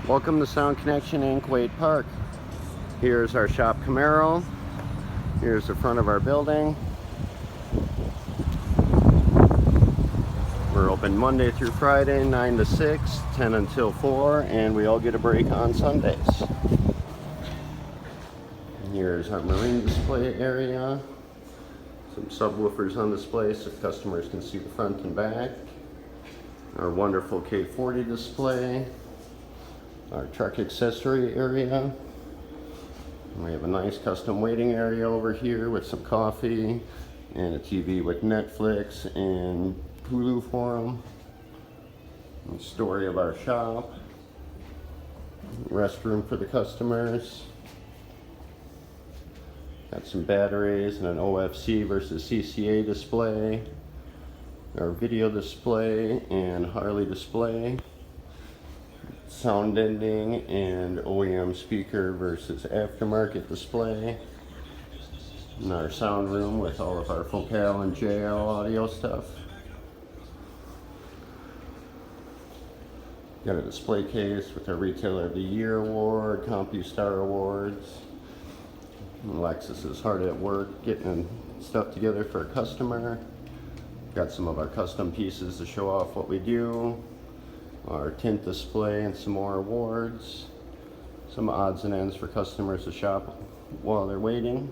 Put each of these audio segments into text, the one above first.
Welcome to Sound Connection in Kuwait Park. Here's our shop Camaro. Here's the front of our building. We're open Monday through Friday, 9 to 6, 10 until 4, and we all get a break on Sundays. Here's our marine display area. Some subwoofers on display so customers can see the front and back. Our wonderful K40 display. Our truck accessory area. We have a nice custom waiting area over here with some coffee and a TV with Netflix and Hulu for them. The story of our shop. Restroom for the customers. Got some batteries and an OFC versus CCA display. Our video display and Harley display. Sound ending and OEM speaker versus aftermarket display. And our sound room with all of our Focal and JL audio stuff. Got a display case with our Retailer of the Year award, CompuStar awards. Alexis is hard at work getting stuff together for a customer. Got some of our custom pieces to show off what we do. Our tint display and some more awards. Some odds and ends for customers to shop while they're waiting.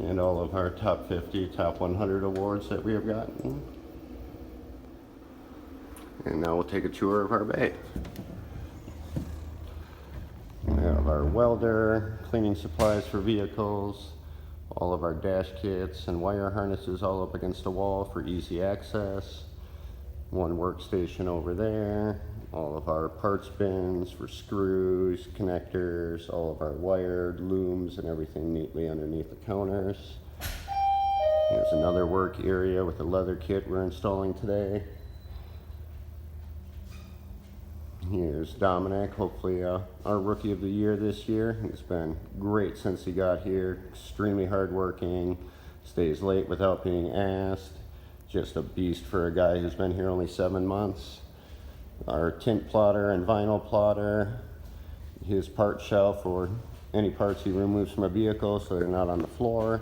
And all of our top 50, top 100 awards that we have gotten. And now we'll take a tour of our bay. We have our welder, cleaning supplies for vehicles, all of our dash kits and wire harnesses all up against the wall for easy access. One workstation over there, all of our parts bins for screws, connectors, all of our wired looms and everything neatly underneath the counters. Here's another work area with a leather kit we're installing today. Here's Dominic, hopefully our rookie of the year this year. He's been great since he got here, extremely hardworking, stays late without being asked. Just a beast for a guy who's been here only 7 months. Our tint plotter and vinyl plotter. His part shelf for any parts he removes from a vehicle so they're not on the floor.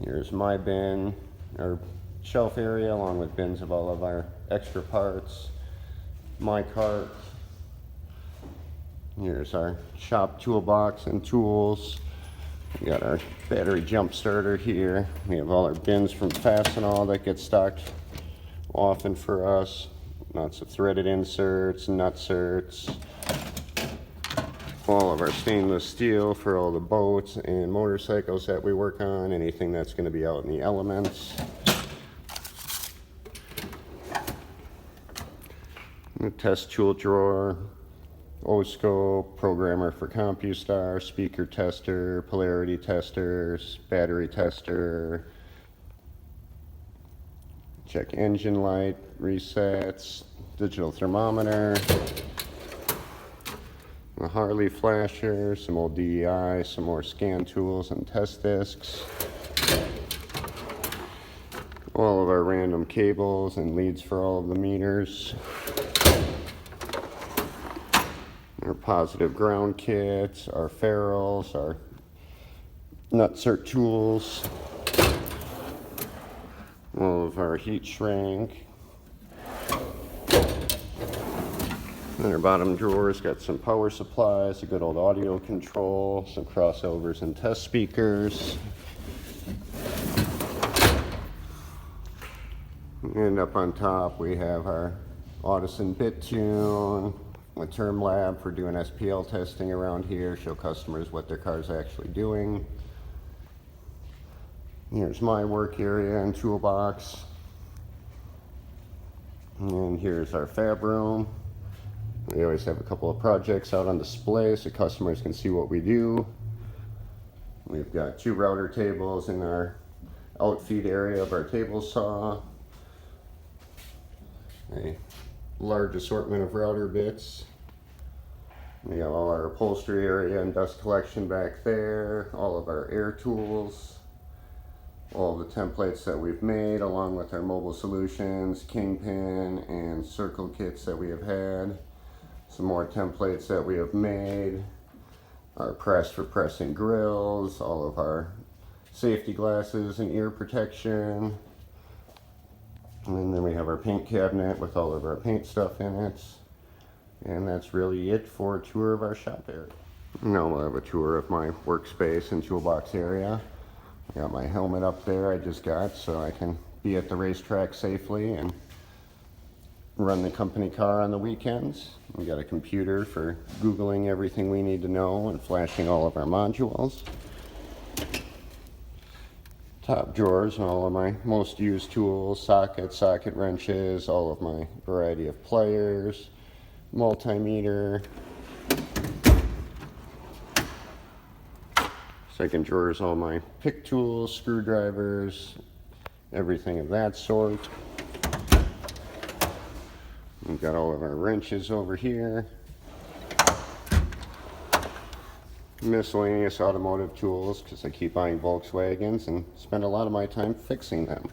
Here's my bin, our shelf area along with bins of all of our extra parts. My cart. Here's our shop toolbox and tools. We got our battery jump starter here. We have all our bins from Fastenal that get stocked often for us. Lots of threaded inserts, nutserts. All of our stainless steel for all the boats and motorcycles that we work on. Anything that's going to be out in the elements. The test tool drawer. O-scope, programmer for CompuStar, speaker tester, polarity testers, battery tester, check engine light, resets, digital thermometer, a Harley flasher, some old DEI, some more scan tools and test discs, all of our random cables and leads for all of the meters. Our positive ground kits, our ferrules, our nutsert tools, all of our heat shrink. And our bottom drawer's got some power supplies, a good old audio control, some crossovers and test speakers. And up on top we have our Audison bit tune. With Term Lab for doing SPL testing around here, show customers what their car's actually doing. Here's my work area and toolbox. And here's our fab room. We always have a couple of projects out on display so customers can see what we do. We've got 2 router tables in our outfeed area of our table saw. A large assortment of router bits. We have all our upholstery area and dust collection back there, all of our air tools, all the templates that we've made along with our mobile solutions, Kingpin, and and circle kits that we have had, some more templates that we have made, our press for pressing grills, all of our safety glasses and ear protection, and then we have our paint cabinet with all of our paint stuff in it. And that's really it for a tour of our shop area. Now we'll have a tour of my workspace and toolbox area. I got my helmet up there I just got so I can be at the racetrack safely and run the company car on the weekends. We got a computer for Googling everything we need to know and flashing all of our modules. Top drawers and all of my most used tools, socket wrenches, all of my variety of pliers, multimeter. Second drawer is all my pick tools, screwdrivers, everything of that sort. We've got all of our wrenches over here. Miscellaneous automotive tools, because I keep buying Volkswagens and spend a lot of my time fixing them.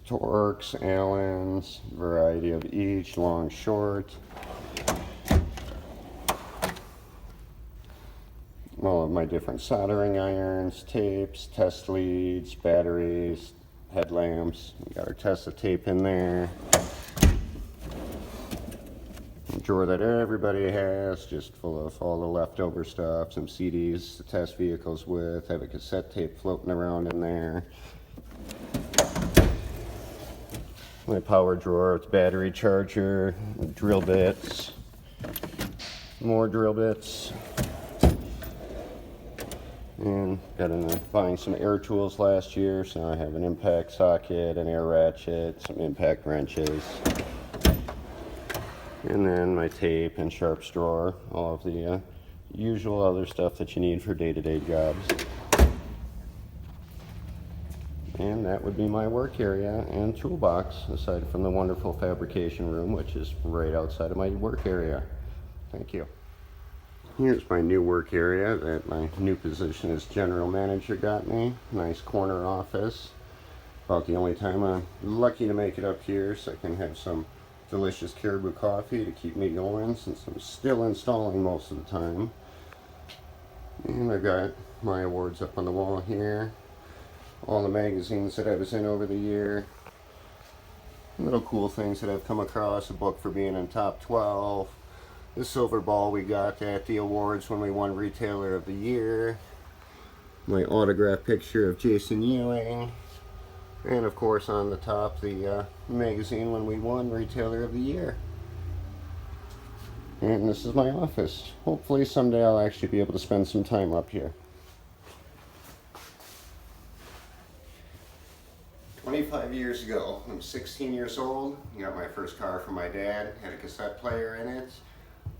Torques, Allens, variety of each, long, short. All of my different soldering irons, tapes, test leads, batteries, headlamps. We got our Tesla tape in there. A drawer that everybody has, just full of all the leftover stuff, some CDs to test vehicles with, have a cassette tape floating around in there. My power drawer with battery charger, drill bits, more drill bits, and got into buying some air tools last year, so I have an impact socket, an air ratchet, some impact wrenches, and then my tape and sharps drawer, all of the usual other stuff that you need for day-to-day jobs. And that would be my work area and toolbox, aside from the wonderful fabrication room, which is right outside of my work area. Thank you. Here's my new work area that my new position as general manager got me. Nice corner office. About the only time I'm lucky to make it up here, so I can have some delicious caribou coffee to keep me going, since I'm still installing most of the time. And I've got my awards up on the wall here. All the magazines that I was in over the year, little cool things that I've come across, a book for being in top 12, the silver ball we got at the awards when we won Retailer of the Year, my autograph picture of Jason Ewing, and of course on the top the magazine when we won Retailer of the Year. And this is my office. Hopefully someday I'll actually be able to spend some time up here. 25 years ago, I'm 16 years old, got my first car from my dad, had a cassette player in it,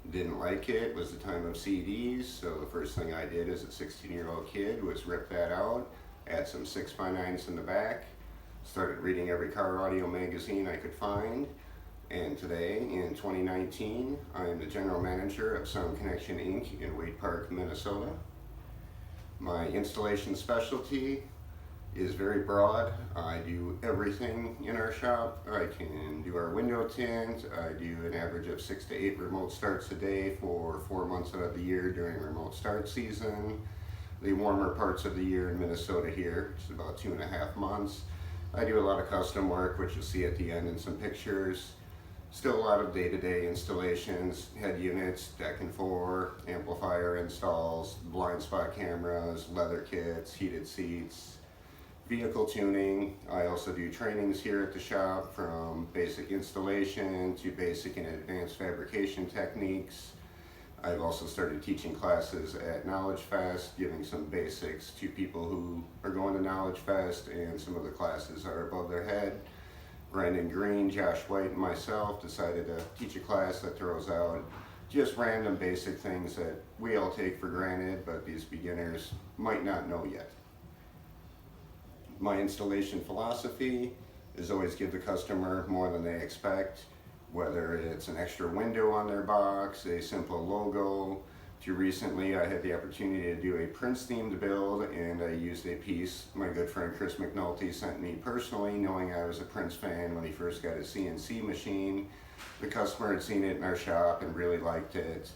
didn't like it, was the time of CDs, so the first thing I did as a 16-year-old kid was rip that out, add some 6x9s in the back, started reading every car audio magazine I could find, and today, in 2019, I am the general manager of Sound Connection Inc. in Wade Park, Minnesota. My installation specialty is very broad. I do everything in our shop. I can do our window tint. I do an average of 6 to 8 remote starts a day for 4 months out of the year during remote start season. The warmer parts of the year in Minnesota here, which is about 2.5 months. I do a lot of custom work, which you'll see at the end in some pictures. Still a lot of day-to-day installations, head units, deck and four, amplifier installs, blind spot cameras, leather kits, heated seats, vehicle tuning. I also do trainings here at the shop, from basic installation to basic and advanced fabrication techniques. I've also started teaching classes at Knowledge Fest, giving some basics to people who are going to Knowledge Fest, and some of the classes are above their head. Brandon Green, Josh White, and myself decided to teach a class that throws out just random basic things that we all take for granted, but these beginners might not know yet. My installation philosophy is always give the customer more than they expect, whether it's an extra window on their box, a simple logo, to recently I had the opportunity to do a Prince themed build, and I used a piece my good friend Chris McNulty sent me personally, knowing I was a Prince fan when he first got his CNC machine. The customer had seen it in our shop and really liked it.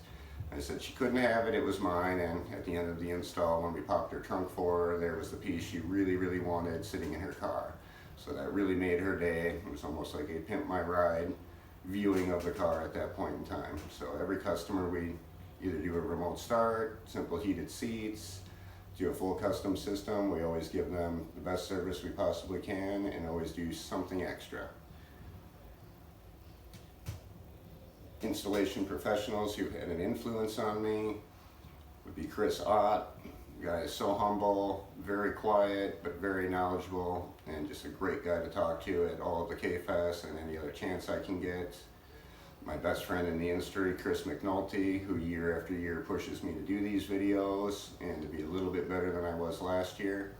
I said she couldn't have it, it was mine, and at the end of the install, when we popped her trunk for her, there was the piece she really wanted sitting in her car. So that really made her day. It was almost like a pimp my ride viewing of the car at that point in time. So every customer, we either do a remote start, simple heated seats, do a full custom system. We always give them the best service we possibly can and always do something extra. Installation professionals who had an influence on me would be Chris Ott. The guy is so humble, very quiet, but very knowledgeable, and just a great guy to talk to at all of the K-Fest and any other chance I can get. My best friend in the industry, Chris McNulty, who year after year pushes me to do these videos and to be a little bit better than I was last year.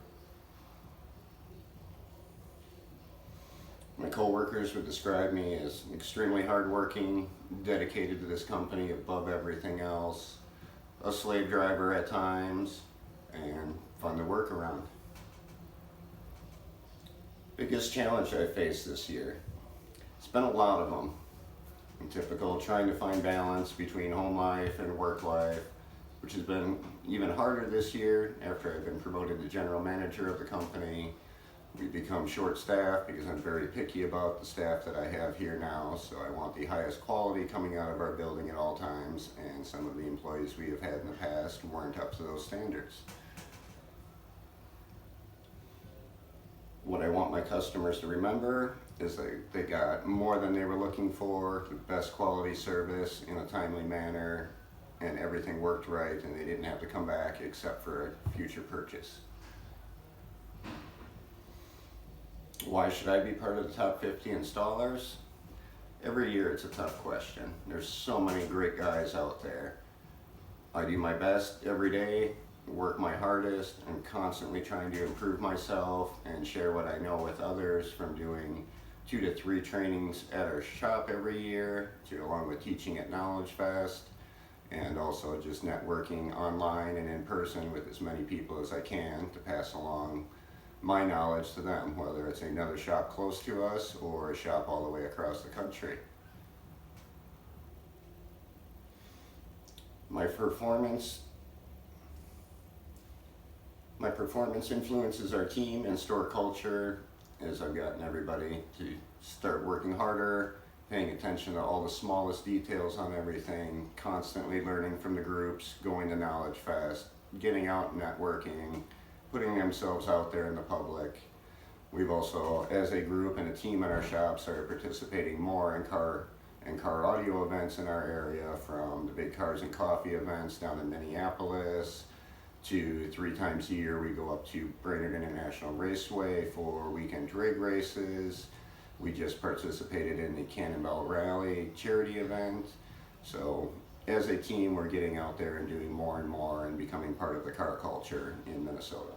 My co-workers would describe me as extremely hardworking, dedicated to this company above everything else, a slave driver at times, and fun to work around. Biggest challenge I faced this year. It's been a lot of them. In typical, trying to find balance between home life and work life, which has been even harder this year after I've been promoted to general manager of the company. We've become short-staffed because I'm very picky about the staff that I have here now, so I want the highest quality coming out of our building at all times, and some of the employees we have had in the past weren't up to those standards. What I want my customers to remember is they got more than they were looking for, the best quality service in a timely manner, and everything worked right, and they didn't have to come back except for a future purchase. Why should I be part of the top 50 installers? Every year it's a tough question. There's so many great guys out there. I do my best every day, work my hardest, and constantly trying to improve myself and share what I know with others, from doing 2 to 3 trainings at our shop every year, along with teaching at Knowledge Fest, and also just networking online and in person with as many people as I can to pass along my knowledge to them, whether it's another shop close to us or a shop all the way across the country. My performance influences our team and store culture, as I've gotten everybody to start working harder, paying attention to all the smallest details on everything, constantly learning from the groups, going to Knowledge Fest, getting out and networking, putting themselves out there in the public. We've also, as a group and a team in our shops, are participating more in car audio events in our area, from the big Cars and Coffee events down in Minneapolis, to 3 times a year we go up to Brainerd International Raceway for weekend drag races. We just participated in the Cannonball Rally charity event. So as a team, we're getting out there and doing more and more and becoming part of the car culture in Minnesota.